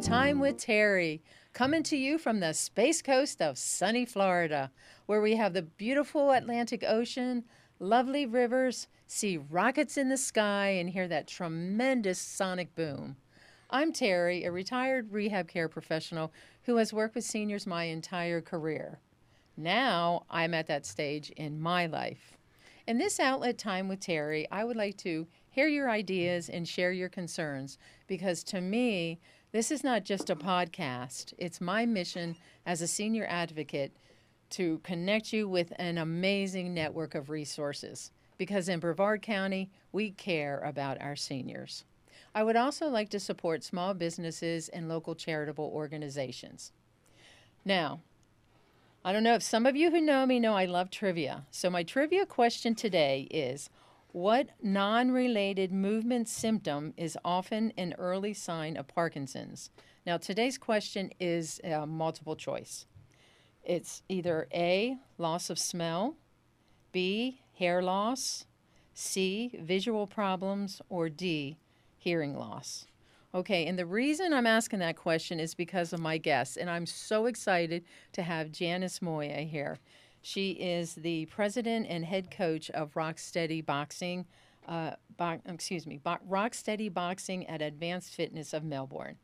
Time with Terri, coming to you from the Space Coast of sunny Florida, where we have the beautiful Atlantic Ocean, lovely rivers, see rockets in the sky, and hear that tremendous sonic boom. I'm Terri, a retired rehab care professional who has worked with seniors my entire career. Now I'm at that stage in my life. In this outlet, Time with Terri, I would like to hear your ideas and share your concerns because to me, this is not just a podcast. It's my mission as a senior advocate to connect you with an amazing network of resources because in Brevard County, we care about our seniors. I would also like to support small businesses and local charitable organizations. Now, I don't know if some of you who know me know I love trivia. So my trivia question today is, what non-related movement symptom is often an early sign of Parkinson's? Now, today's question is multiple choice. It's either A, loss of smell, B, hair loss, C, visual problems, or D, hearing loss. Okay, and the reason I'm asking that question is because of my guest, and I'm so excited to have Janice Moia here. She is the president and head coach of Rocksteady Boxing, Rocksteady Boxing at Advance Fitness of Melbourne.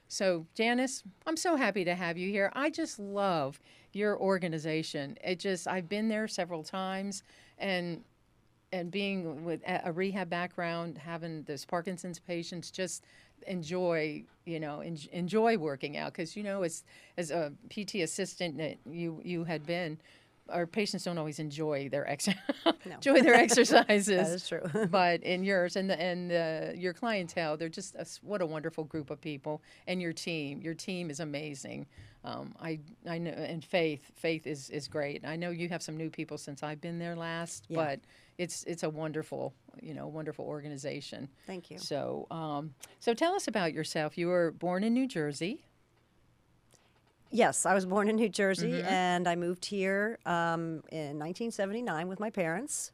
So, Janice, I'm so happy to have you here. I just love your organization. I've been there several times, and being with a rehab background, having those Parkinson's patients, just enjoy working out because as a PT assistant that you had been. Our patients don't always enjoy their enjoy their exercises. That is true. But in yours and your clientele, they're just what a wonderful group of people. And your team is amazing. I know, and Faith is great. I know you have some new people since I've been there last, but it's a wonderful organization. Thank you. So tell us about yourself. You were born in New Jersey. Yes, I was born in New Jersey, and I moved here in 1979 with my parents.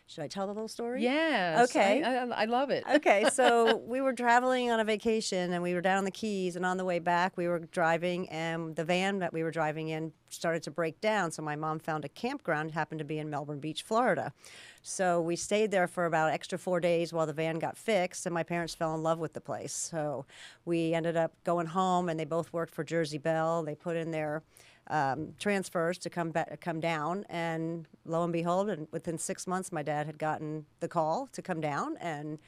Should I tell the little story? Yes. Okay. I love it. Okay, so we were traveling on a vacation, and we were down in the Keys, and on the way back, we were driving, and the van that we were driving in started to break down, so my mom found a campground, happened to be in Melbourne Beach, Florida. So we stayed there for about an extra 4 days while the van got fixed, and my parents fell in love with the place. So we ended up going home, and they both worked for Jersey Bell. They put in their transfers to come down, and lo and behold, and within 6 months, my dad had gotten the call to come down, and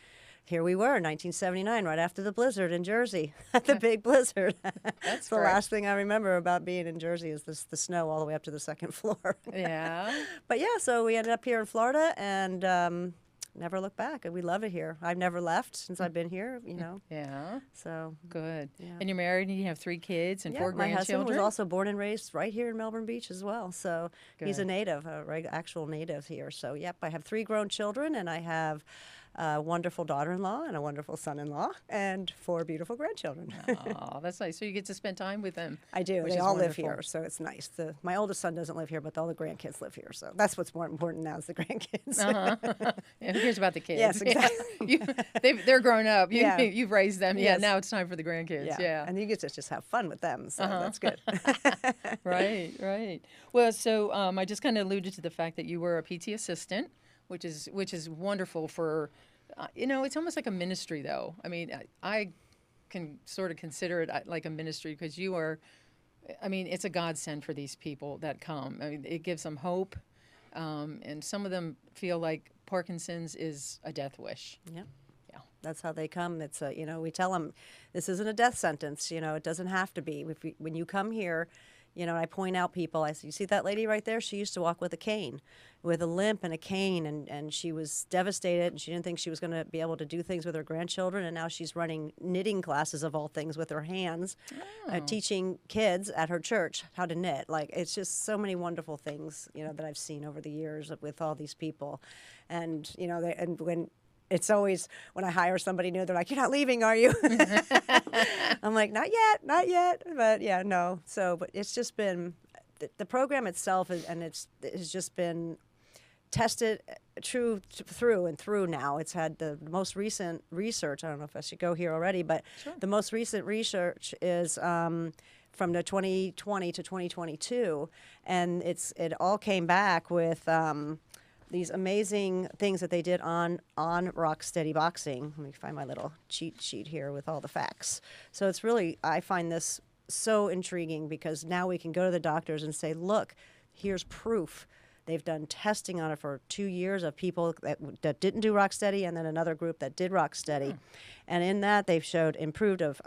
here we were, 1979, right after the blizzard in Jersey, the big blizzard. That's the last thing I remember about being in Jersey is the snow all the way up to the second floor. Yeah. But yeah, so we ended up here in Florida and never looked back. And we love it here. I've never left since I've been here, Yeah. So good. Yeah. And you're married and you have 3 kids and 4 my grandchildren? husband was also born and raised right here in Melbourne Beach as well. So he's a native, actual native here. So, yep, I have 3 grown children, and I have a wonderful daughter-in-law and a wonderful son-in-law and 4 beautiful grandchildren. Oh, that's nice. So you get to spend time with them. I do. Which They is all live wonderful. here, so it's nice. My oldest son doesn't live here, but all the grandkids live here. So that's what's more important now is the grandkids. Yeah, who cares about the kids? Yes, exactly. They're grown up. Yeah. You've raised them. Yeah, Yes. now it's time for the grandkids. Yeah. And you get to just have fun with them, so that's good. Right. Well, so I just kind of alluded to the fact that you were a PT assistant, which is wonderful for, it's almost like a ministry, though. I mean, I can sort of consider it like a ministry because you are, it's a godsend for these people that come. I mean, it gives them hope, and some of them feel like Parkinson's is a death wish. Yeah. That's how they come. It's we tell them this isn't a death sentence. It doesn't have to be. When you come here, I point out people. I say, you see that lady right there? She used to walk with a cane, with a limp and a cane, and she was devastated, and she didn't think she was going to be able to do things with her grandchildren, and now she's running knitting classes of all things with her hands, teaching kids at her church how to knit. Like, it's just so many wonderful things, that I've seen over the years with all these people. And, when it's always when I hire somebody new, they're like, "You're not leaving, are you?" I'm like, not yet. But yeah, no. So, but it's just been the program itself, has just been tested through and through now. It's had the most recent research. I don't know if I should go here already, but the most recent research is from the 2020 to 2022, and it all came back with these amazing things that they did on Rocksteady Boxing. Let me find my little cheat sheet here with all the facts. So it's really, I find this so intriguing because now we can go to the doctors and say, look, here's proof. They've done testing on it for 2 years of people that didn't do Rocksteady, and then another group that did Rocksteady. And in that, they've showed improved of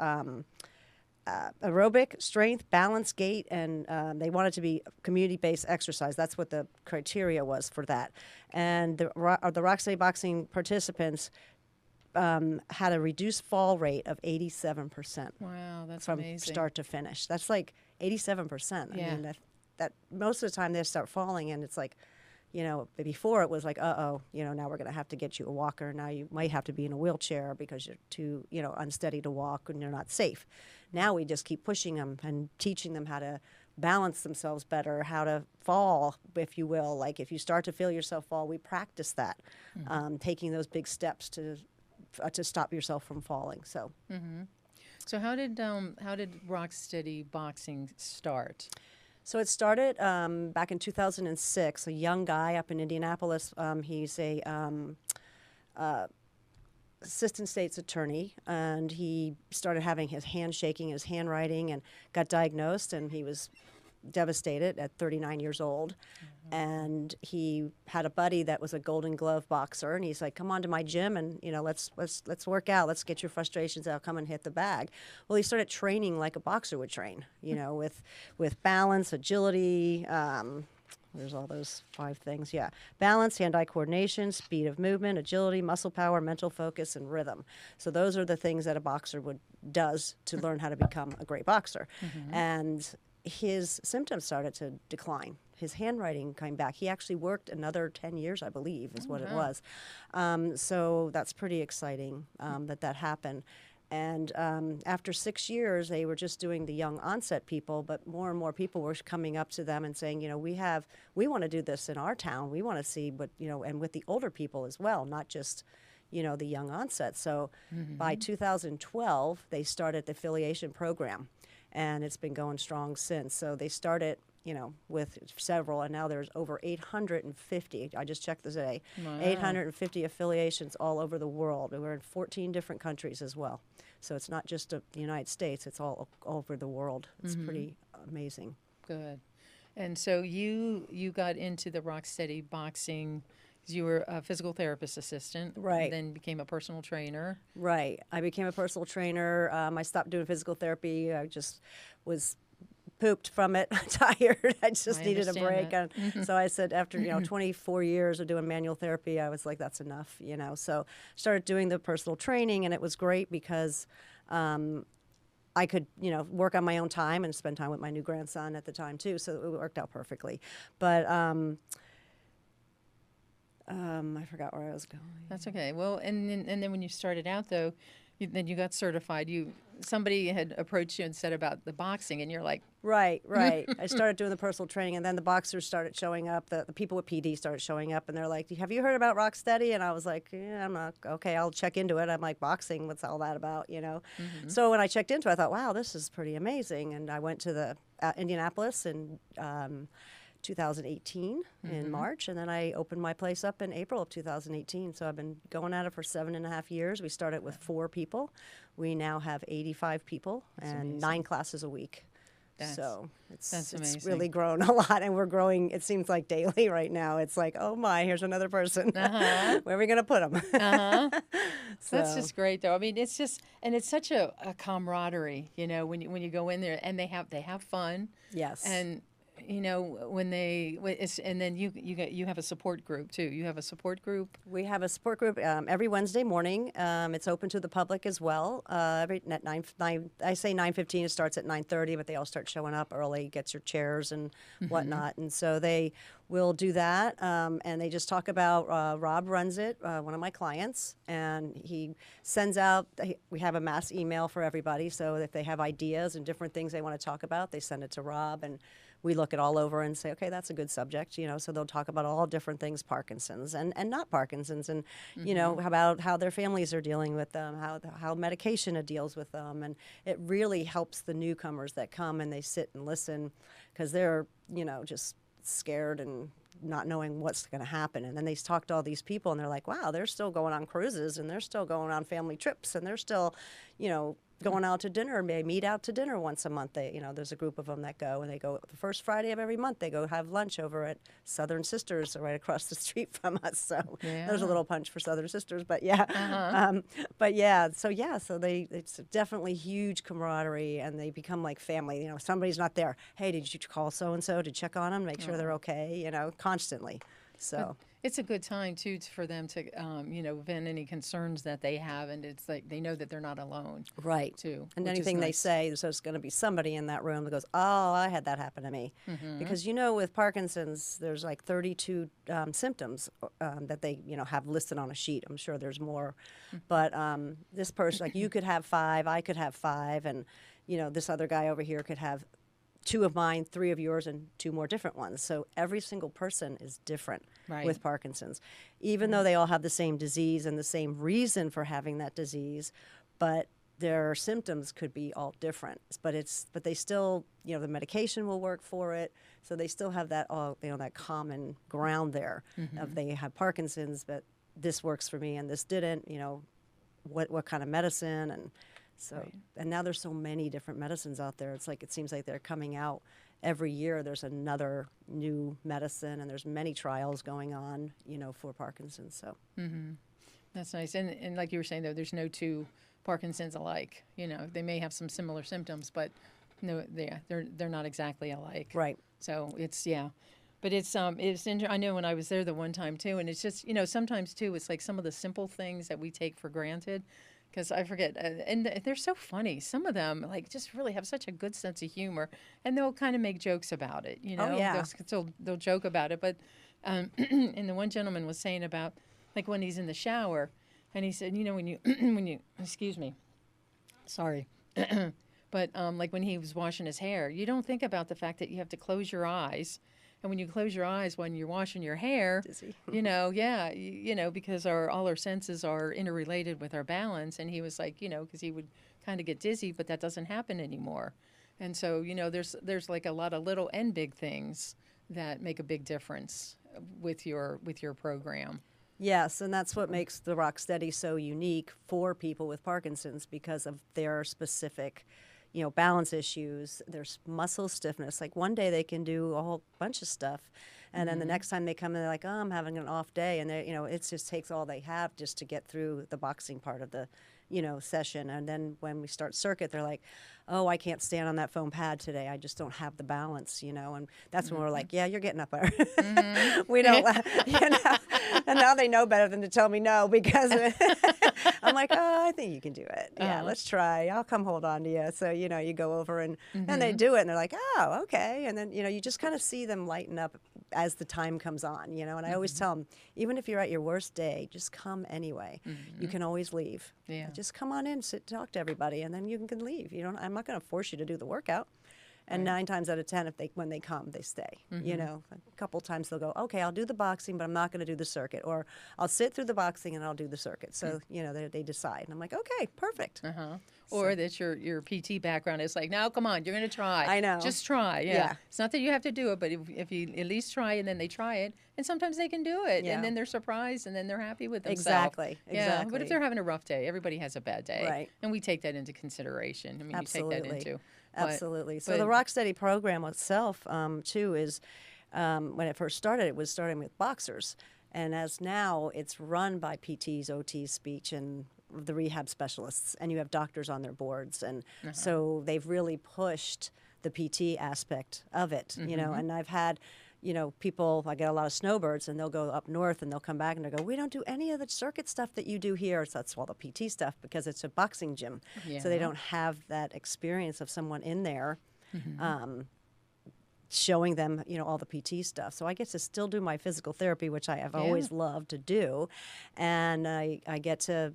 aerobic, strength, balance, gait, and they want it to be community-based exercise. That's what the criteria was for that. And the Rocksteady Boxing participants had a reduced fall rate of 87%. Wow, that's from amazing. Start to finish. That's like 87%. Yeah. I mean, that most of the time they start falling, and it's like, before it was like, now we're going to have to get you a walker. Now you might have to be in a wheelchair because you're too, unsteady to walk and you're not safe. Now we just keep pushing them and teaching them how to balance themselves better, how to fall, if you will. Like if you start to feel yourself fall, we practice that, taking those big steps to stop yourself from falling. So. So how did Rocksteady Boxing start? So it started back in 2006. A young guy up in Indianapolis. He's a assistant state's attorney, and he started having his hand shaking, his handwriting, and got diagnosed. And he was devastated at 39 years old. And he had a buddy that was a Golden Glove boxer, and he's like, "Come on to my gym, and let's work out. Let's get your frustrations out. Come and hit the bag." Well, he started training like a boxer would train, with balance, agility. There's all those 5 things. Yeah, balance, hand-eye coordination, speed of movement, agility, muscle power, mental focus, and rhythm. So those are the things that a boxer does to learn how to become a great boxer. And his symptoms started to decline. His handwriting came back. He actually worked another 10 years, I believe, is what it was. So that's pretty exciting that happened. And after 6 years, they were just doing the young onset people, but more and more people were coming up to them and saying, we want to do this in our town. We want to see what, and with the older people as well, not just, the young onset. So by 2012, they started the affiliation program, and it's been going strong since. So they started, with several, and now there's over 850. I just checked this today. Wow. 850 affiliations all over the world. We're in 14 different countries as well. So it's not just the United States, it's all over the world. It's pretty amazing. Good. And so you got into the Rocksteady Boxing. You were a physical therapist assistant, right? Then became a personal trainer, right? I became a personal trainer. I stopped doing physical therapy. I just was pooped from it, tired. I just needed a break. And so I said, after 24 years of doing manual therapy, I was like, that's enough. So started doing the personal training, and it was great because I could work on my own time and spend time with my new grandson at the time too. So it worked out perfectly. But I forgot where I was going. That's okay. Well, and then when you started out, though, then you got certified. Somebody had approached you and said about the boxing, and you're like, right. I started doing the personal training, and then the boxers started showing up. The people with PD started showing up, and they're like, "Have you heard about Rocksteady?" And I was like, "Yeah, I'm not okay. I'll check into it." I'm like, "Boxing? What's all that about?" So when I checked into it, I thought, "Wow, this is pretty amazing." And I went to the Indianapolis and 2018 in March, and then I opened my place up in April of 2018. So I've been going at it for 7.5 years. We started with 4 people. We now have 85 people and 9 classes a week. So it's really grown a lot, and we're growing, it seems like daily right now. It's like, oh my, here's another person. Where are we going to put them? So that's just great, though. I mean, it's just, and it's such a camaraderie, when you go in there, and they have fun. Yes. And and then you have a support group too. You have a support group. We have a support group every Wednesday morning. It's open to the public as well. Every at 9, I say 9:15. It starts at 9:30, but they all start showing up early. Gets your chairs and whatnot, and so they will do that. And they just talk about. Rob runs it. One of my clients, and he sends out. We have a mass email for everybody. So if they have ideas and different things they want to talk about, they send it to Rob, and we look it all over and say, okay, that's a good subject, so they'll talk about all different things, Parkinson's and not Parkinson's, and about how their families are dealing with them, how medication deals with them, and it really helps the newcomers that come and they sit and listen, because they're just scared and not knowing what's going to happen. And then they talk to all these people and they're like, wow, they're still going on cruises and they're still going on family trips and they're still, going out to dinner. They meet out to dinner once a month. There's a group of them that go, and they go the first Friday of every month. They go have lunch over at Southern Sisters right across the street from us. So there's a little punch for Southern Sisters, but so it's definitely huge camaraderie, and they become like family. If somebody's not there, hey, did you call so and so to check on them, make sure they're okay? Constantly. So. But it's a good time too for them to, vent any concerns that they have, and it's like they know that they're not alone. Right. Too. And anything they say, so it's going to be somebody in that room that goes, "Oh, I had that happen to me," because with Parkinson's, there's like 32 symptoms that they have listed on a sheet. I'm sure there's more, but this person, like you could have 5, I could have 5, and this other guy over here could have 2 of mine, 3 of yours, and 2 more different ones. So every single person is different with Parkinson's, even though they all have the same disease and the same reason for having that disease, but their symptoms could be all different. But they still, the medication will work for it. So they still have that that common ground there of they have Parkinson's, but this works for me and this didn't. What kind of medicine and. So, and now there's so many different medicines out there. It's like, it seems like they're coming out every year. There's another new medicine, and there's many trials going on, for Parkinson's. So, that's nice. And like you were saying, though, there's no 2 Parkinsons alike. They may have some similar symptoms, but no, they're not exactly alike. Right. So but it's I know when I was there the one time too, and it's just sometimes too, it's like some of the simple things that we take for granted. Because I forget, and they're so funny. Some of them, like, just really have such a good sense of humor, and they'll kind of make jokes about it, Oh, yeah. They'll joke about it. But, and the one gentleman was saying about, like, when he's in the shower, and he said, when you, excuse me, sorry, but, like, when he was washing his hair, you don't think about the fact that you have to close your eyes. And when you close your eyes when you're washing your hair, Dizzy. Because all our senses are interrelated with our balance. And he was like, because he would kind of get dizzy, but that doesn't happen anymore. And so, there's like a lot of little and big things that make a big difference with your program. Yes, and that's what makes the Rocksteady so unique for people with Parkinson's, because of their specific balance issues. There's muscle stiffness. Like one day they can do a whole bunch of stuff, and then the next time they come in, they're like, "Oh, I'm having an off day," and it just takes all they have just to get through the boxing part of the, session. And then when we start circuit, they're like, "Oh, I can't stand on that foam pad today. I just don't have the balance," and that's when we're like, "Yeah, you're getting up there." We don't, and now they know better than to tell me no, because I'm like, "Oh, I think you can do it. Yeah, let's try. I'll come hold on to you." So, you go over and they do it, and they're like, "Oh, okay." And then, you just kind of see them lighten up as the time comes on, and I always tell them, even if you're at your worst day, just come anyway. You can always leave. Yeah. Just come on in, sit, talk to everybody, and then you can leave. I'm not going to force you to do the workout. And 9 times out of 10, when they come, they stay. A couple times they'll go, "Okay, I'll do the boxing, but I'm not going to do the circuit," or "I'll sit through the boxing and I'll do the circuit." So they decide, and I'm like, "Okay, perfect." Or that your PT background is like, "No, come on, you're going to try. I know. Just try." Yeah. It's not that you have to do it, but if you at least try, and then they try it, and sometimes they can do it, and then they're surprised, and then they're happy with themselves. Exactly. Yeah. But if they're having a rough day, everybody has a bad day, Right. And we take that into consideration. I mean, Absolutely. you take that into. Absolutely. So the Rocksteady program itself, too, is when it first started, it was starting with boxers. And as now, it's run by PTs, OTs, speech, and the rehab specialists. And you have doctors on their boards. And so they've really pushed the PT aspect of it, And I've had, people, I get a lot of snowbirds, and they'll go up north, and they'll come back, and they'll go, "We don't do any of the circuit stuff that you do here." So that's all the PT stuff, because it's a boxing gym. Yeah. So they don't have that experience of someone in there showing them, all the PT stuff. So I get to still do my physical therapy, which I have always loved to do. And I get to,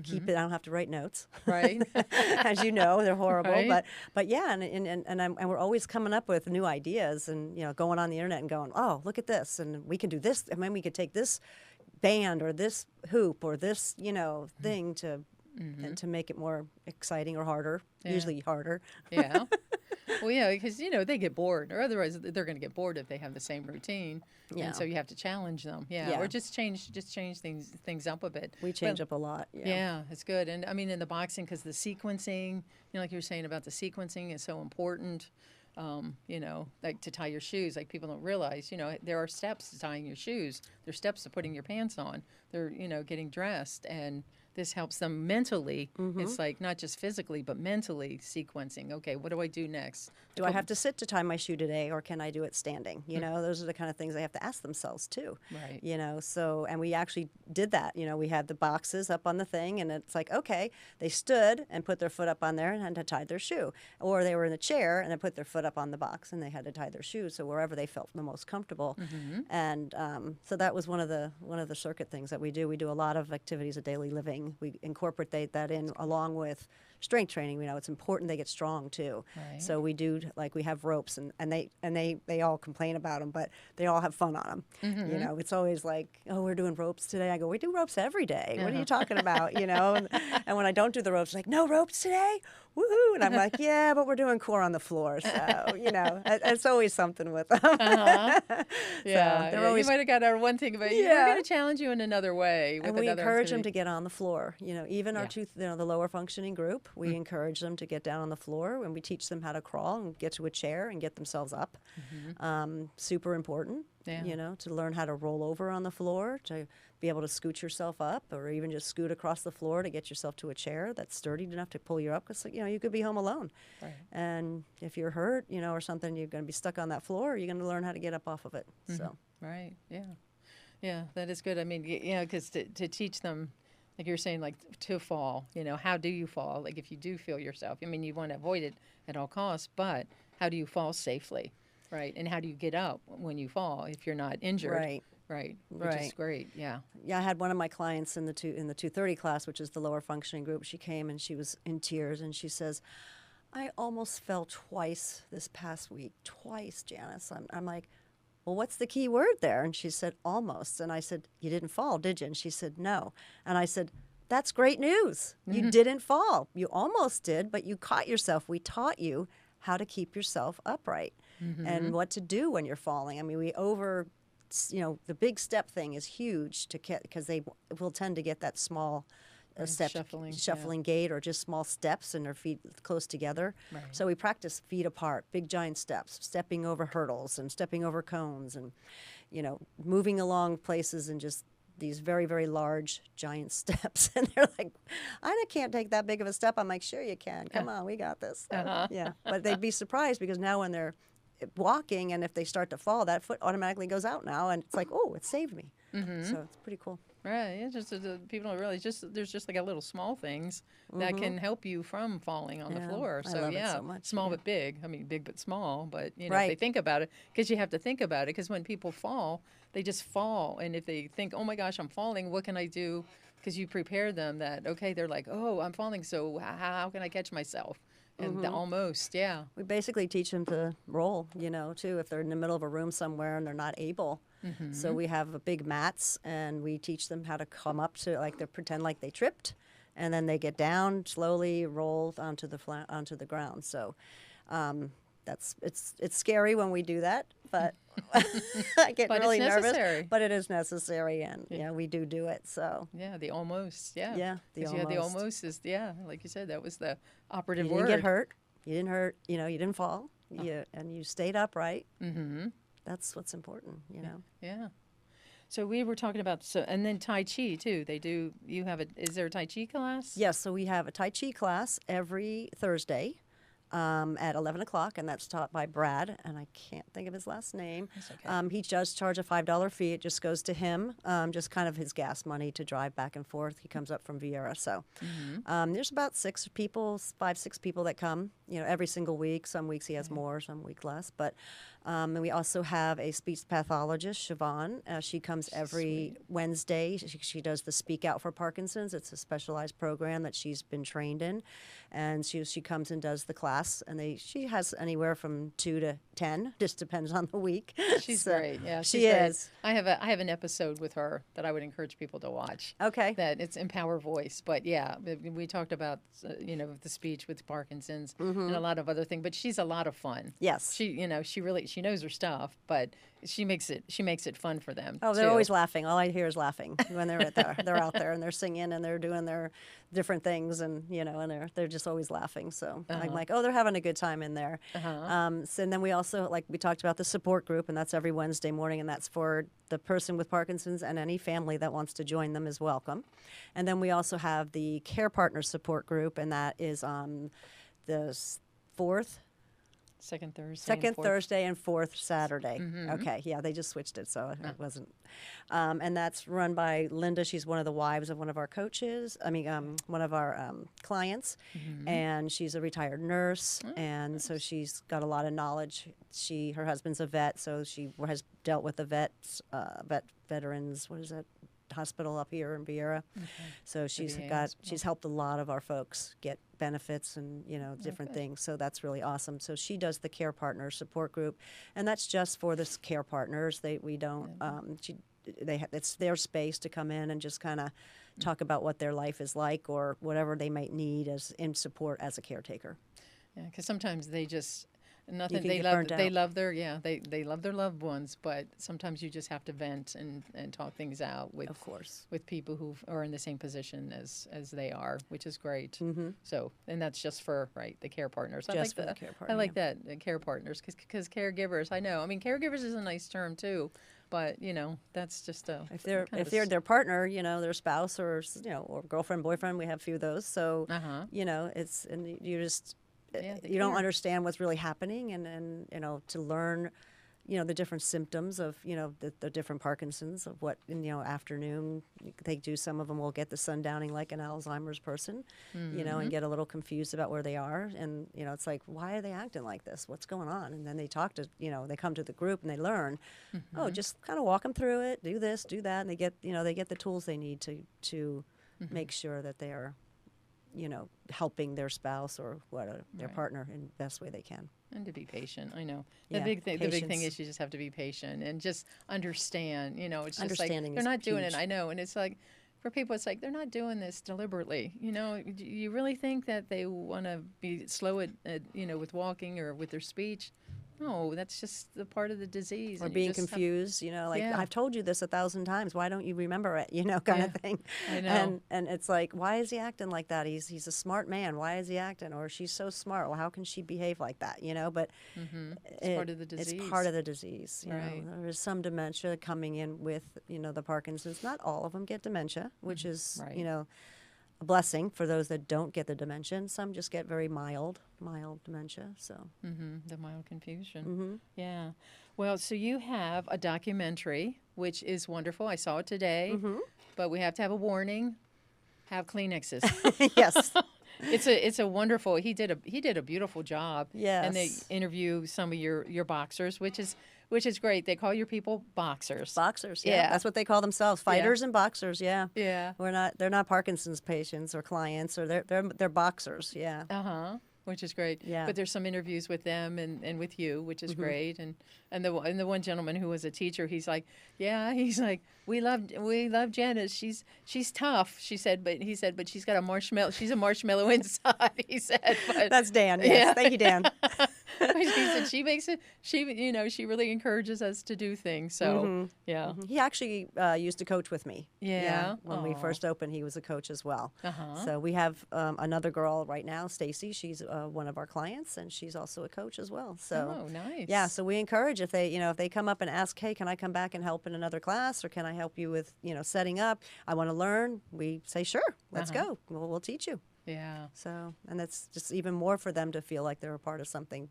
keep it. I don't have to write notes. Right. As you know, they're horrible. Right. But yeah, and we're always coming up with new ideas, and going on the internet and going, oh, look at this, and we can do this, and then we could take this band or this hoop or this thing to make it more exciting or harder. Yeah. Usually harder. Yeah. Well, yeah, because they get bored, or otherwise they're going to get bored if they have the same routine. Yeah. And so you have to challenge them. Yeah. Yeah. Or just change things up a bit. We change up a lot. Yeah. Yeah, it's good. And I mean, in the boxing, because the sequencing, like you were saying about the sequencing is so important. Like to tie your shoes, like people don't realize, there are steps to tying your shoes. There's steps to putting your pants on. They're, getting dressed. And this helps them mentally. It's like not just physically, but mentally sequencing. Okay, what do I do next? Do I have to sit to tie my shoe today, or can I do it standing? Those are the kind of things they have to ask themselves too. Right. So, and we actually did that. We had the boxes up on the thing, and it's like, okay, they stood and put their foot up on there and had to tie their shoe. Or they were in a chair and they put their foot up on the box and they had to tie their shoes. So wherever they felt the most comfortable. And so that was one of the circuit things that we do. We do a lot of activities of daily living. We incorporate that in along with strength training. It's important they get strong too. Right. So we do, like, we have ropes, and they all complain about them, but they all have fun on them. It's always like, oh, we're doing ropes today. I go, we do ropes every day. What are you talking about? And when I don't do the ropes, like, no ropes today? Woohoo! And I'm like, yeah, but we're doing core on the floor. So, it's always something with them. Yeah, they're yeah. always, You might have got our one thing, but we're going to challenge you in another way. With and we another encourage them activity. to get on the floor. Even our the lower functioning group, we encourage them to get down on the floor, and we teach them how to crawl and get to a chair and get themselves up. Super important. Yeah. To learn how to roll over on the floor, to be able to scoot yourself up, or even just scoot across the floor to get yourself to a chair that's sturdy enough to pull you up. Because you could be home alone, Right. and if you're hurt, or something, you're going to be stuck on that floor. You're going to learn how to get up off of it. So Right. Yeah. Yeah, that is good. I mean, because to teach them, like you're saying, like to fall, how do you fall? Like if you do feel yourself, I mean, you want to avoid it at all costs, but how do you fall safely? Right. And how do you get up when you fall if you're not injured? Right. Right. Which is great. Yeah. Yeah, I had one of my clients in the 230 class, which is the lower functioning group. She came and she was in tears, and she says, I almost fell twice this past week. Twice, Janice. I'm like, well, what's the key word there? And she said, almost. And I said, you didn't fall, did you? And she said, no. And I said, that's great news. You didn't fall. You almost did, but you caught yourself. We taught you how to keep yourself upright and what to do when you're falling. I mean, the big step thing is huge because they will tend to get that small shuffling gait, or just small steps and their feet close together. Right. So we practice feet apart, big giant steps, stepping over hurdles and stepping over cones, and moving along places and just these very, very large giant steps. And they're like, I can't take that big of a step. I'm like, sure you can. Come on, we got this. So, yeah, but they'd be surprised because now when they're walking, and if they start to fall, that foot automatically goes out now, and it's like, oh, it saved me. So it's pretty cool. Right. Yeah, just people don't realize there's just like a little small things that can help you from falling on the floor. I So love it yeah, so much. small Yeah. but big. I mean, big but small. But if Right. they think about it, because you have to think about it. Because when people fall, they just fall, and if they think, oh my gosh, I'm falling, what can I do? Because you prepare them that they're like, oh, I'm falling, so how can I catch myself? And almost, yeah. We basically teach them to roll, too, if they're in the middle of a room somewhere and they're not able. So we have big mats, and we teach them how to come up to, like, they pretend like they tripped, and then they get down, slowly roll onto the ground. So it's scary when we do that, but I get But really it's nervous. necessary. But it is necessary, and we do it. So Yeah, the almost, yeah. Yeah, the 'Cause, the almost. almost is, like you said, that was the operative you word. didn't get hurt. You didn't hurt. You didn't fall. And you stayed upright. That's what's important. Yeah. So we were talking about, and then Tai Chi too. Is there a Tai Chi class? Yes, so we have a Tai Chi class every Thursday at 11 o'clock, and that's taught by Brad, and I can't think of his last name. That's okay. He does charge a $5 fee. It just goes to him, just kind of his gas money to drive back and forth. He comes up from Vieira. So there's about 5, 6 people that come, every single week. Some weeks he has more, some weeks less. But And we also have a speech pathologist, Siobhan. She comes every Wednesday. She does the Speak Out for Parkinson's. It's a specialized program that she's been trained in. And she comes and does the class. And she has anywhere from 2 to 10, just depends on the week. She's So great. Yeah, she she's great. is. I have an episode with her that I would encourage people to watch. Okay. That it's Empower Voice, but yeah, we talked about the speech with Parkinson's and a lot of other things. But she's a lot of fun. Yes. She knows her stuff, but she makes it fun for them. Oh, they're too. always laughing. All I hear is laughing when they're they're out there and they're singing and they're doing their different things, and and they're just always laughing. So I'm like, oh, they're having a good time in there. So, and then we also, like we talked about, the support group, and that's every Wednesday morning, and that's for the person with Parkinson's, and any family that wants to join them is welcome. And then we also have the Care Partner support group, and that is on the fourth. Second Thursday. Second Thursday and fourth Saturday. Okay, yeah, they just switched it, so it wasn't. And that's run by Linda. She's one of the wives of one of our coaches. One of our clients, and she's a retired nurse, and so she's got a lot of knowledge. Her husband's a vet, so she has dealt with the veterans. What is that? Hospital up here in Vieira. So she's helped a lot of our folks get benefits and different things. So that's really awesome. So she does the Care Partner support group, and that's just for the care partners. It's their space to come in and just kind of talk about what their life is like or whatever they might need in support as a caretaker. Yeah, because sometimes they just can they get love burned out. they love their loved ones, but sometimes you just have to vent and talk things out with, Of course, with people who are in the same position as they are, which is great. So, and that's just for the care partners. Just for the care partner, I like that, care partners, because caregivers. I know. I mean, caregivers is a nice term too, but that's just a if they're their partner, their spouse or girlfriend, boyfriend. We have a few of those. So it's, and you just. You don't understand what's really happening, and to learn, the different symptoms of, the different Parkinsons, of what afternoon they do. Some of them will get the sundowning like an Alzheimer's person, and get a little confused about where they are, and it's like, why are they acting like this? What's going on? And then they talk to, they come to the group and they learn, just kind of walk them through it, do this, do that, and they get, they get the tools they need to make sure that they are helping their spouse or their partner in the best way they can. And to be patient. I know. The big thing is you just have to be patient and just understand, it's just like they're not doing it. I know. And it's like, for people, it's like they're not doing this deliberately. Do you really think that they want to be slow at with walking or with their speech? No, that's just the part of the disease. Or being confused, I've told you this 1,000 times. Why don't you remember it? Kind of thing. I know. And it's like, why is he acting like that? He's a smart man. Why is he acting? Or she's so smart. Well, how can she behave like that? But it's part of the disease. It's part of the disease. Right. There is some dementia coming in with the Parkinson's. Not all of them get dementia, which is a blessing for those that don't get the dementia. Some just get very mild dementia. So the mild confusion. Yeah. Well, so you have a documentary, which is wonderful. I saw it today, but we have to have a warning. Have Kleenexes. Yes. It's a wonderful. He did a beautiful job. Yes. And they interview some of your boxers, which is great. They call your people boxers. Boxers, yeah. That's what they call themselves, fighters and boxers, yeah. Yeah. They're not Parkinson's patients or clients, or they're boxers, yeah. Which is great. Yeah. But there's some interviews with them and with you, which is great. And the one gentleman who was a teacher, he's like, we love Janice. She's tough. She said, but she's got a marshmallow. She's a marshmallow inside. He said. But, that's Dan. Yes. Yeah. Thank you, Dan. He said she makes it. She really encourages us to do things. So yeah. He actually used to coach with me. Yeah. When we first opened, he was a coach as well. So we have another girl right now, Stacy. She's one of our clients, and she's also a coach as well. So nice. Yeah. So we encourage, if they come up and ask, hey, can I come back and help in another class, or can I help you with setting up? I want to learn. We say, sure, let's go. We'll teach you. Yeah. So, and that's just even more for them to feel like they're a part of something,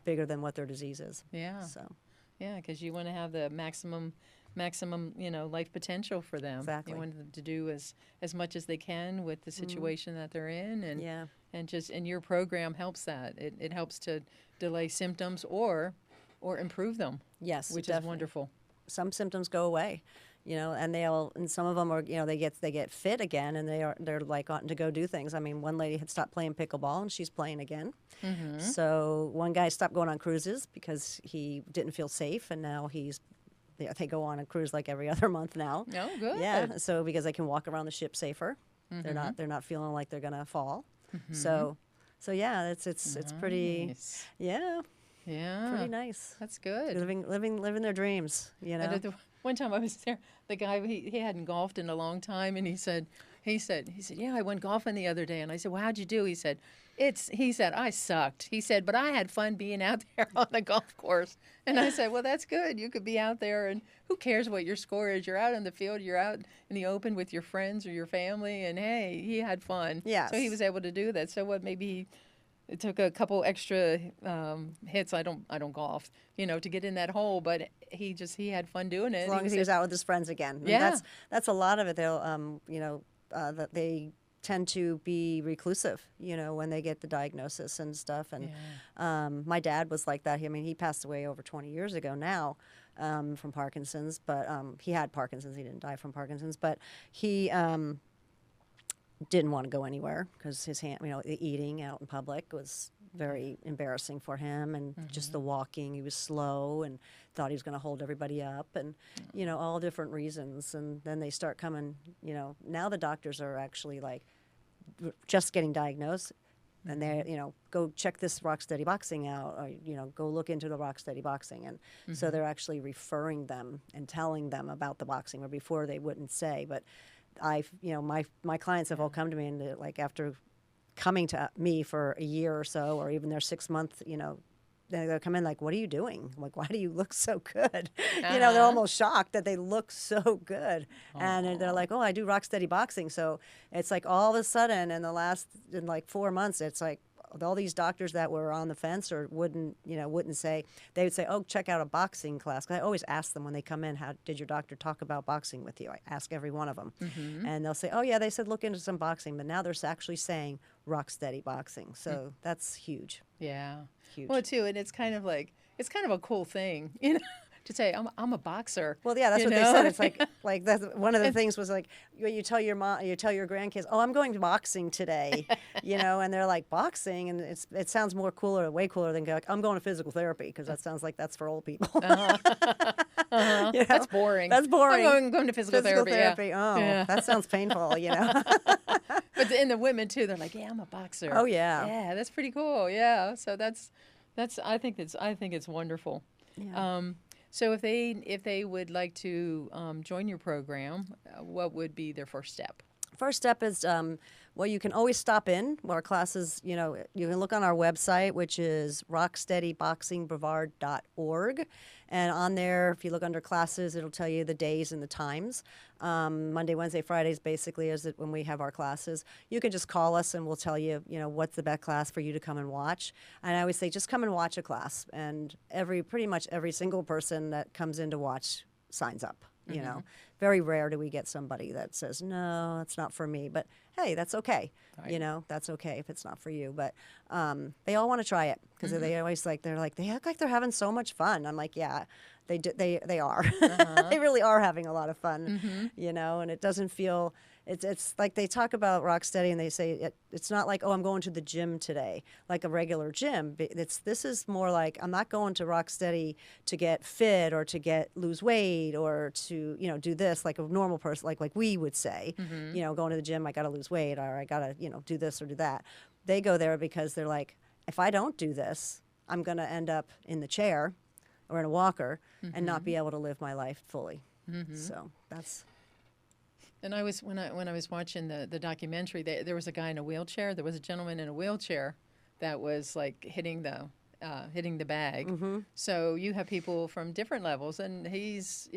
bigger than what their disease is. Yeah. So. Yeah, because you want to have the maximum, life potential for them. Exactly. You want them to do as much as they can with the situation that they're in, and your program helps that. It helps to delay symptoms or or improve them. Yes, which definitely. is wonderful. Some symptoms go away, and some of them are, they get fit again, and they're like wanting to go do things. I mean, one lady had stopped playing pickleball, and she's playing again. So one guy stopped going on cruises because he didn't feel safe, and now they go on a cruise like every other month now. Oh, good. Yeah, so because they can walk around the ship safer, they're not feeling like they're gonna fall. So yeah, it's pretty, Nice. yeah, Yeah. pretty nice. That's good. Living their dreams, One time I was there, the guy, he hadn't golfed in a long time, and he said, yeah, I went golfing the other day. And I said, well, how'd you do? He said, I sucked. He said, but I had fun being out there on the golf course. And I said, well, that's good. You could be out there, and who cares what your score is? You're out in the field, you're out in the open with your friends or your family, and hey, he had fun. Yes. So he was able to do that. So what, maybe it took a couple extra hits. I don't golf, to get in that hole, but he had fun doing it. As long as he was out with his friends again. And Yeah. that's a lot of it. They'll, that they tend to be reclusive, when they get the diagnosis and stuff. And my dad was like that. He passed away over 20 years ago now from Parkinson's, but he had Parkinson's. He didn't die from Parkinson's, but he didn't want to go anywhere because his the eating out in public was very embarrassing for him, and just the walking, he was slow and thought he was going to hold everybody up, and all different reasons. And then they start coming, now the doctors are actually like just getting diagnosed, and they go check this Rocksteady Boxing out, or go look into the Rocksteady Boxing. And so they're actually referring them and telling them about the boxing, where before they wouldn't say. But my clients have all come to me, and like after coming to me for a year or so, or even their 6 month, they'll come in like, what are you doing? I'm like, why do you look so good? They're almost shocked that they look so good. And they're like, oh, I do Rocksteady Boxing. So it's like all of a sudden in like 4 months, it's like all these doctors that were on the fence or wouldn't say, they would say, oh, check out a boxing class. 'Cause I always ask them when they come in, how did your doctor talk about boxing with you? I ask every one of them. And they'll say, oh, yeah, they said look into some boxing. But now they're actually saying Rocksteady Boxing. So that's huge. Yeah. Huge. Well, too, and it's kind of a cool thing, to say I'm a boxer. Well, yeah, that's what they said. It's like that's one of the things was like you tell your mom, you tell your grandkids, oh, I'm going to boxing today, and they're like boxing, and it sounds way cooler than I'm going to physical therapy, because that sounds like that's for old people. That's boring. That's boring. I'm going to physical therapy. Oh, Yeah. that sounds painful. But and the women too, they're like, yeah, I'm a boxer. Oh yeah. Yeah, that's pretty cool. Yeah, so that's I think it's wonderful. Yeah. So if they would like to join your program, what would be their first step? First step is, well, you can always stop in. Our classes, you can look on our website, which is rocksteadyboxingbrevard.org. And on there, if you look under classes, it'll tell you the days and the times. Monday, Wednesday, Fridays basically is when we have our classes. You can just call us and we'll tell you, what's the best class for you to come and watch. And I always say, just come and watch a class. And pretty much every single person that comes in to watch signs up. Very rare do we get somebody that says, no, it's not for me. But hey, that's okay. Right. That's okay if it's not for you. But they all want to try it because they always they act like they're having so much fun. I'm like, yeah, they are. They really are having a lot of fun, and it doesn't feel. It's like they talk about Rocksteady and they say it's not like, oh, I'm going to the gym today, like a regular gym. This is more like I'm not going to Rocksteady to get fit or to lose weight or to do this like a normal person, like we would say, going to the gym, I got to lose weight or I got to do this or do that. They go there because they're like, if I don't do this, I'm going to end up in the chair or in a walker and not be able to live my life fully. So that's. And when I was watching the documentary, there was a guy in a wheelchair. There was a gentleman in a wheelchair that was like hitting the bag. So you have people from different levels, and he's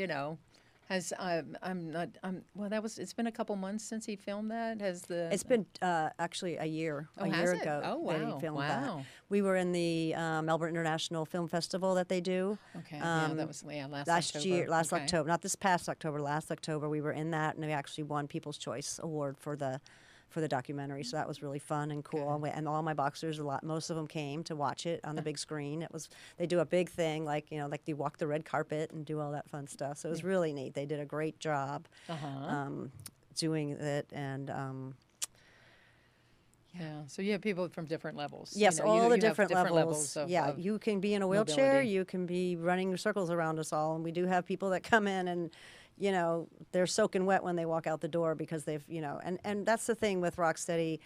has it's been a couple months since he filmed that. It's been actually a year ago. Oh, that wow. he filmed that. We were in the Melbourne International Film Festival that they do. Okay, that was last October. October, not this past October, last October we were in that, and we actually won People's Choice Award for the for the documentary. So that was really fun and cool. And all my boxers, most of them came to watch it on the big screen. They do a big thing, like, you know, like they walk the red carpet and do all that fun stuff. So it was really neat. They did a great job doing it. And yeah, so you have people from different levels. yes, you know, all you the have different levels. of, yeah, of you can be in a wheelchair, mobility. you can be running circles around us all, and we do have people that come in and, you know, they're soaking wet when they walk out the door because they've, you know, and that's the thing with Rocksteady.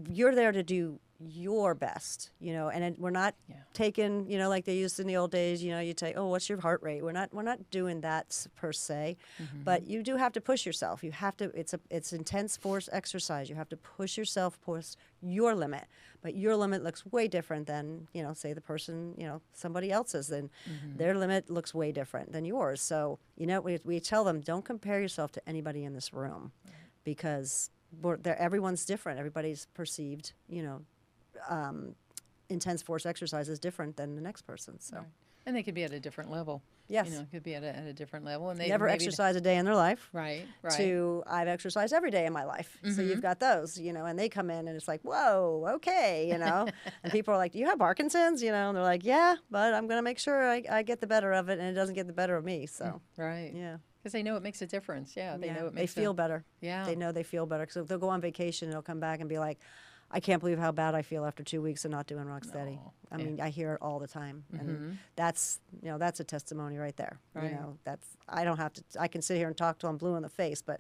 You're there to do your best, you know, and we're not taking, you know, like they used in the old days, you know, you take, oh, what's your heart rate? We're not doing that per se, but you do have to push yourself. You have to, it's intense force exercise. You have to push yourself, push your limit, but your limit looks way different than, you know, say the person, you know, somebody else's, then their limit looks way different than yours. So, you know, we tell them, don't compare yourself to anybody in this room because everyone's different. Everybody's perceived, you know, intense force exercise is different than the next person. So, and they could be at a different level. Yes, you know, could be at a different level, and they never exercise a day in their life. Right. To I've exercised every day in my life. So you've got those, you know, and they come in and it's like, whoa, okay, you know, and people are like, do you have Parkinson's? You know, and they're like, yeah, but I'm gonna make sure I get the better of it, and it doesn't get the better of me. So yeah. Because they know it makes a difference. Yeah, they know it makes. They feel better. Yeah, they know they feel better. So they'll go on vacation and they'll come back and be like, I can't believe how bad I feel after 2 weeks of not doing Rocksteady. I mean, I hear it all the time, and that's, you know, that's a testimony right there. You know, I don't have to. I can sit here and talk till I'm blue in the face, but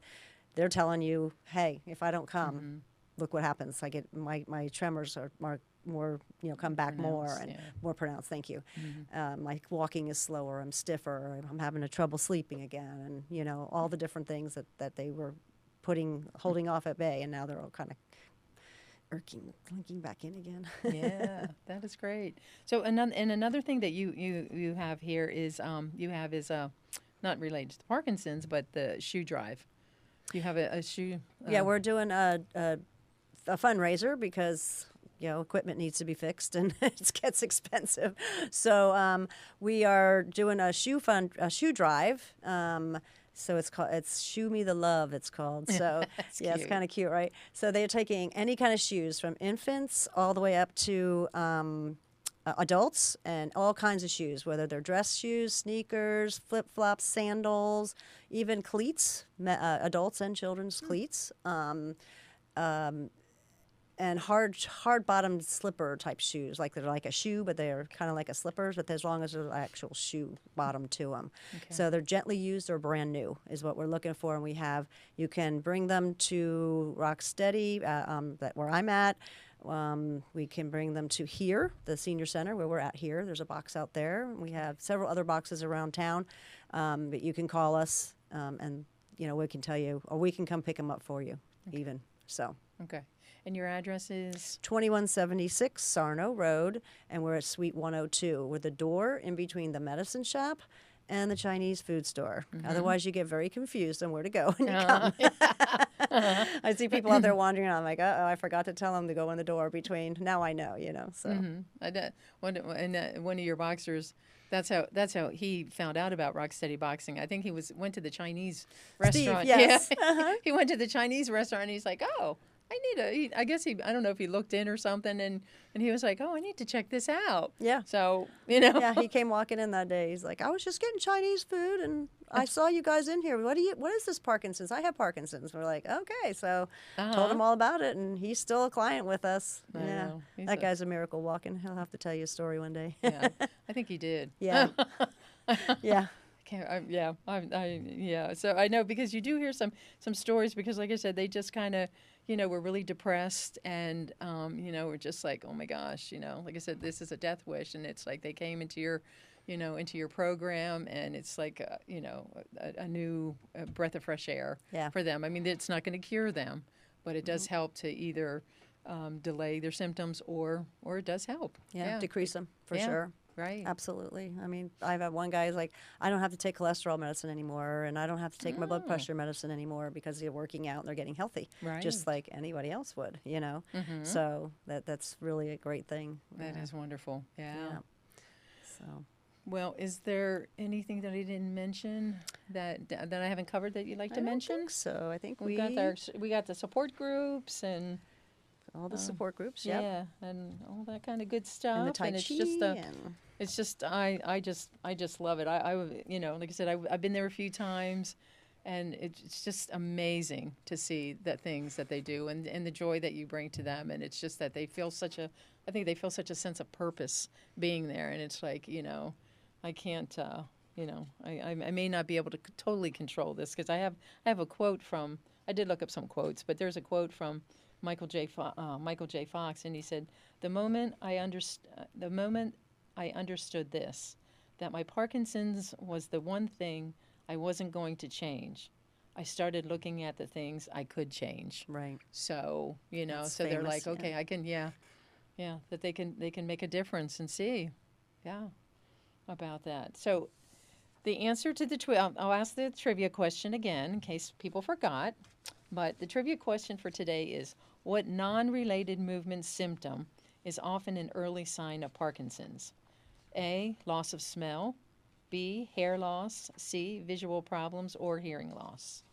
they're telling you, hey, if I don't come, look what happens. I get my tremors are more, you know, come back more and more pronounced. Thank you. My walking is slower. I'm stiffer. I'm having trouble sleeping again, and you know, all the different things that they were holding off at bay, and now they're all kind of clinking back in again. Yeah, that is great. So another thing that you have here is not related to Parkinson's, but the shoe drive. You have a shoe. Yeah, we're doing a fundraiser because, you know, equipment needs to be fixed and it gets expensive. So we are doing a shoe drive. So it's Shoe Me the Love, it's called. So yeah, it's kind of cute, right? So they're taking any kind of shoes from infants all the way up to adults, and all kinds of shoes, whether they're dress shoes, sneakers, flip-flops, sandals, even cleats, adults and children's cleats. And hard bottomed slipper type shoes, like they're like a shoe, but they're kind of like a slippers, but as long as there's an actual shoe bottom to them. So they're gently used or brand new is what we're looking for. And you can bring them to Rocksteady, where I'm at. We can bring them to here, the senior center where we're at here. There's a box out there. We have several other boxes around town, but you can call us, and you know, we can tell you, or we can come pick them up for you, even. So. Okay. And your address is? 2176 Sarno Road, and we're at Suite 102. We're the door in between the medicine shop and the Chinese food store. Otherwise, you get very confused on where to go when you come. I see people out there wandering around. I'm like, uh-oh, I forgot to tell them to go in the door between. Now I know, you know. So one of your boxers, that's how he found out about Rocksteady Boxing. I think he went to the Chinese restaurant. Steve, yes. Yeah. He went to the Chinese restaurant and he's like, oh, I guess I don't know if he looked in or something, and he was like, oh, I need to check this out. Yeah. So, you know. Yeah, he came walking in that day. He's like, I was just getting Chinese food, and I saw you guys in here. What is this Parkinson's? I have Parkinson's. We're like, okay. So told him all about it, and he's still a client with us. Yeah. That guy's a miracle walking. He'll have to tell you a story one day. Yeah, I think he did. Yeah. Yeah. So I know, because you do hear some stories, because like I said, they just kind of, you know, were really depressed, and you know, we're just like, oh my gosh, you know, like I said, this is a death wish, and it's like they came into your program, and it's like you know, a new breath of fresh air for them. I mean, it's not going to cure them, but it does help to either delay their symptoms or it does help. Yeah, decrease them for sure. Right. Absolutely. I mean, I've had one guy who's like, I don't have to take cholesterol medicine anymore, and I don't have to take my blood pressure medicine anymore because they're working out and they're getting healthy, just like anybody else would, you know. So that's really a great thing. That is wonderful. Yeah. So. Well, is there anything that I didn't mention that I haven't covered that you'd like I to don't mention? think so. I think We got we got the support groups and all the support groups. Yep. yeah, and all that kind of good And the stuff. Tai And Chi it's just and it's just I just love it. You know, like I said, I've been there a few times, and it's just amazing to see the things that they do and the joy that you bring to them. And it's just that they feel I think they feel such a sense of purpose being there. And it's like, you know, I can't, you know, I may not be able to totally control this because I have a quote from, I did look up some quotes, but there's a quote from Michael J. Fox, and he said, the moment I understood this, that my Parkinson's was the one thing I wasn't going to change, I started looking at the things I could change. right. So, you know, That's so they're famous, like, okay, I can, yeah, that they can make a difference and see, yeah, about that. So the answer to I'll ask the trivia question again in case people forgot. But the trivia question for today is, what non-related movement symptom is often an early sign of Parkinson's? A, loss of smell. B, hair loss. C, visual problems or hearing loss.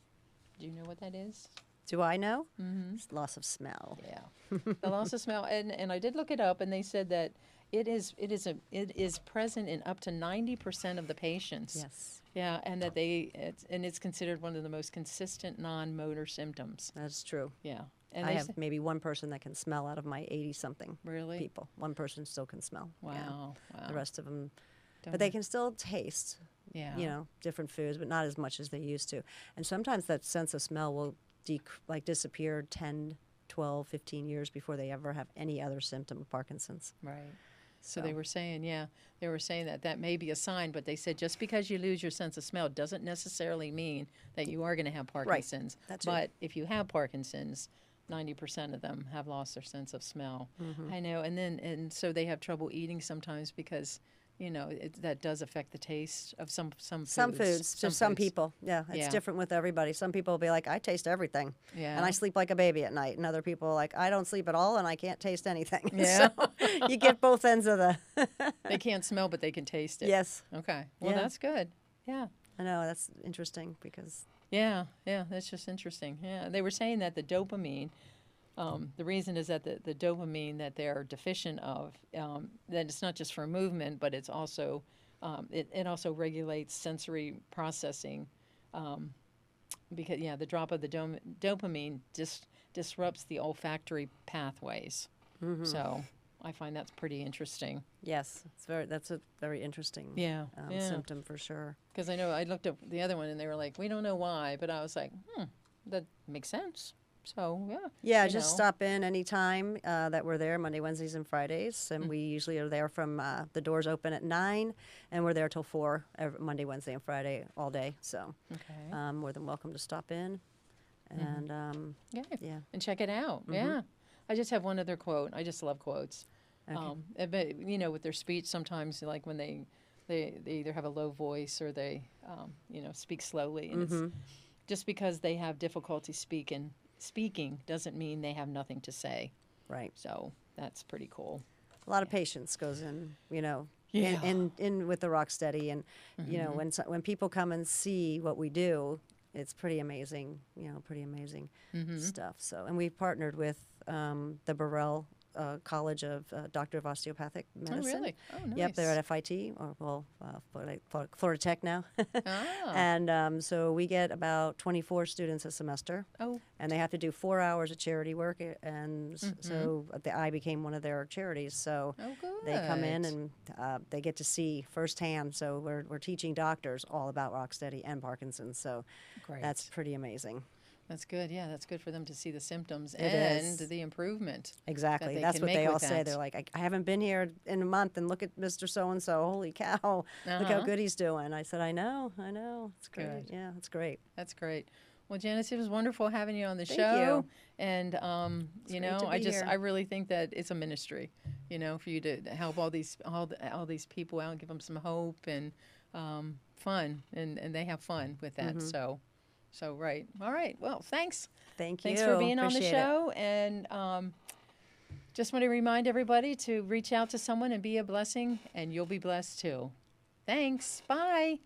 Do you know what that is? Do I know? Mm-hmm. It's loss of smell. Yeah, the loss of smell, and I did look it up, and they said that it is present in up to 90% of the patients. Yes, Yeah, and that it's considered one of the most consistent non-motor symptoms. that's true. Yeah, and I have maybe one person that can smell out of my 80-something really people. One person still can smell. wow, Yeah. wow. The rest of them, Don't but they can still taste, yeah, you know, different foods, but not as much as they used to. And sometimes that sense of smell will disappear 10, 12, 15 years before they ever have any other symptom of Parkinson's. right. So they were saying, that may be a sign, but they said just because you lose your sense of smell doesn't necessarily mean that you are going to have Parkinson's. That's but it. if you have Parkinson's, 90% of them have lost their sense of smell. Mm-hmm. I know, and so they have trouble eating sometimes because, you know, that does affect the taste of some foods. Some foods, just some foods. people. Yeah, it's Yeah. different with everybody. Some people will be like, I taste everything. Yeah. And I sleep like a baby at night. And other people are like, I don't sleep at all and I can't taste anything. Yeah. So you get both ends of the. They can't smell, but they can taste it. Yes. Okay. Well, Yeah. that's good. Yeah. I know, that's interesting because. Yeah, that's just interesting. Yeah, they were saying that the dopamine, the reason is that the dopamine that they're deficient of, that it's not just for movement, but it's also, it also regulates sensory processing, because, the drop of the dopamine disrupts the olfactory pathways. Mm-hmm. So I find that's pretty interesting. Yes, that's a very interesting Yeah. symptom for sure. Because I know I looked up the other one and they were like, we don't know why, but I was like, that makes sense. So, yeah. Yeah, just stop in anytime that we're there, Monday, Wednesdays, and Fridays. And we usually are there from the doors open at 9, and we're there till 4, Monday, Wednesday, and Friday, all day. So Okay. more than welcome to stop in. And yeah. And check it out. Mm-hmm. Yeah. I just have one other quote. I just love quotes. Okay. But, you know, with their speech, sometimes like when they either have a low voice or they, speak slowly. And it's just because they have difficulty speaking doesn't mean they have nothing to say. Right. So that's pretty cool. A lot of patience goes in, you know, Yeah. in with the Rocksteady. And, you know, when people come and see what we do, it's pretty amazing, stuff. So, and we've partnered with the Burrell College of Doctor of Osteopathic Medicine. Oh, really? Oh, nice. Yep, they're at FIT, or Florida Tech now. Ah. And so we get about 24 students a semester. Oh. And they have to do 4 hours of charity work. And so I became one of their charities. So Oh, good. they come in and they get to see firsthand. So we're teaching doctors all about Rocksteady and Parkinson's. So Great. that's pretty amazing. That's good. Yeah, that's good for them to see the symptoms It and is. the improvement. Exactly. they That's can what make they all with say. that. They're like, I haven't been here in a month, and look at Mr. So-and-so. Holy cow. Look how good he's doing. I said, I know. It's great. Good. Yeah, it's great. That's great. Well, Janice, it was wonderful having you on the Thank show. you. And great to I be here. I really think that it's a ministry, for you to help all these people out, give them some hope and fun, and they have fun with that. So right. All right. Well, thanks. Thanks Thanks for being on the Appreciate show. And just want to remind everybody to reach out to someone and be a blessing, and you'll be blessed too. Thanks. Bye.